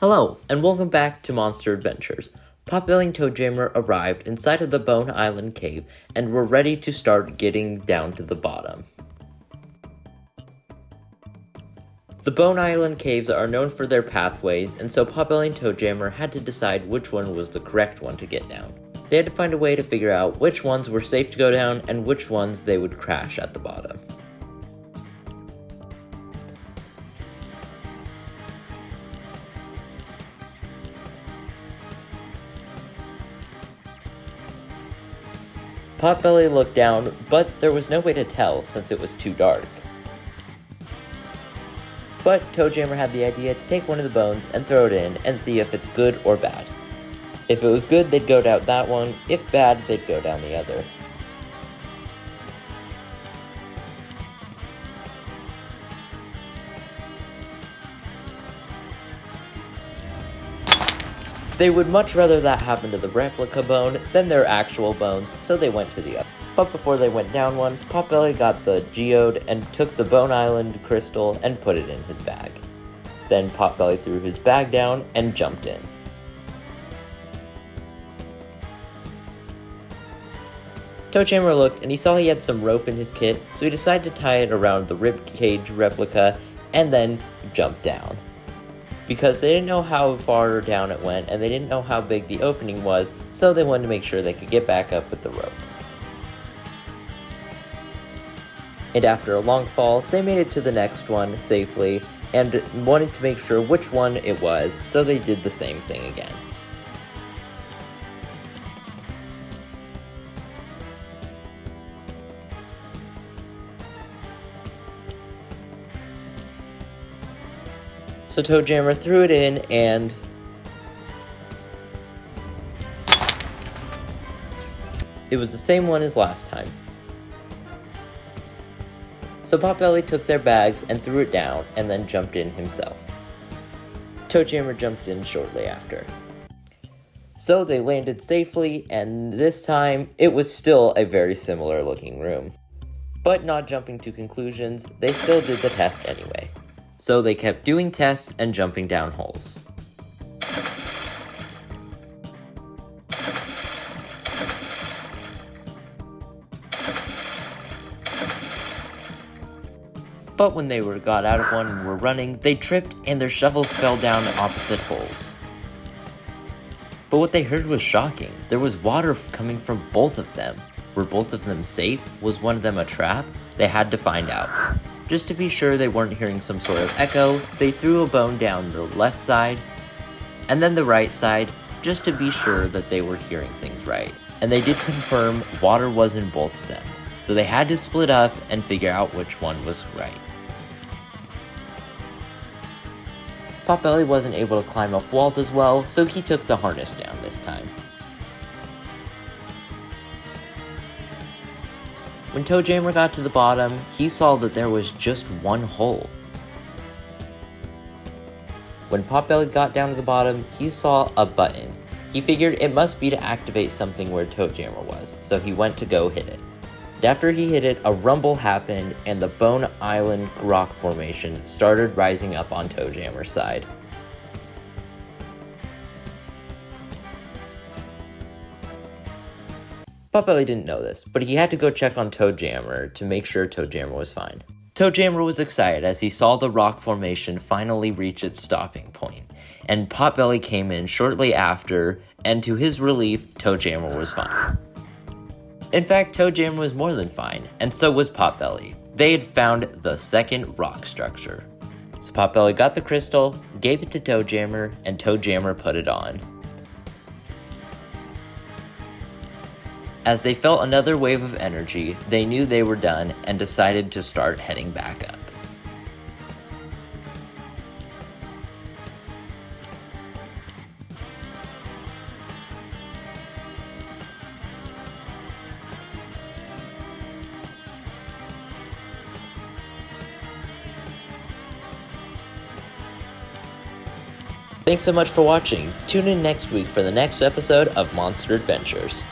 Hello, and welcome back to Monster Adventures. Potbelly and Toadjammer arrived inside of the Bone Island cave and were ready to start getting down to the bottom. The Bone Island caves are known for their pathways, and so Potbelly and Toadjammer had to decide which one was the correct one to get down. They had to find a way to figure out which ones were safe to go down and which ones they would crash at the bottom. Potbelly looked down, but there was no way to tell since it was too dark. But Toadjammer had the idea to take one of the bones and throw it in and see if it's good or bad. If it was good, they'd go down that one. If bad, they'd go down the other. They would much rather that happen to the replica bone than their actual bones, so they went to the other. But before they went down one, Potbelly got the geode and took the Bone Island crystal and put it in his bag. Then Potbelly threw his bag down and jumped in. Toadjammer looked and he saw he had some rope in his kit, so he decided to tie it around the ribcage replica and then jump down. Because they didn't know how far down it went and they didn't know how big the opening was, so they wanted to make sure they could get back up with the rope. And after a long fall, they made it to the next one safely and wanted to make sure which one it was, so they did the same thing again. So Toadjammer threw it in and it was the same one as last time. So Potbelly took their bags and threw it down and then jumped in himself. Toadjammer jumped in shortly after. So they landed safely, and this time it was still a very similar looking room. But not jumping to conclusions, they still did the test anyway. So they kept doing tests and jumping down holes. But when they got out of one and were running, they tripped and their shovels fell down opposite holes. But what they heard was shocking. There was water coming from both of them. Were both of them safe? Was one of them a trap? They had to find out. Just to be sure they weren't hearing some sort of echo, they threw a bone down the left side and then the right side, just to be sure that they were hearing things right. And they did confirm water was in both of them, so they had to split up and figure out which one was right. Potbelly wasn't able to climb up walls as well, so he took the harness down this time. When Toadjammer got to the bottom, he saw that there was just one hole. When Potbelly got down to the bottom, he saw a button. He figured it must be to activate something where Toadjammer was, so he went to go hit it. And after he hit it, a rumble happened and the Bone Island rock formation started rising up on Toadjammer's side. Potbelly didn't know this, but he had to go check on Toadjammer to make sure Toadjammer was fine. Toadjammer was excited as he saw the rock formation finally reach its stopping point, and Potbelly came in shortly after, and to his relief, Toadjammer was fine. In fact, Toadjammer was more than fine, and so was Potbelly. They had found the second rock structure. So Potbelly got the crystal, gave it to Toadjammer, and Toadjammer put it on. As they felt another wave of energy, they knew they were done and decided to start heading back up. Thanks so much for watching. Tune in next week for the next episode of Monster Adventures.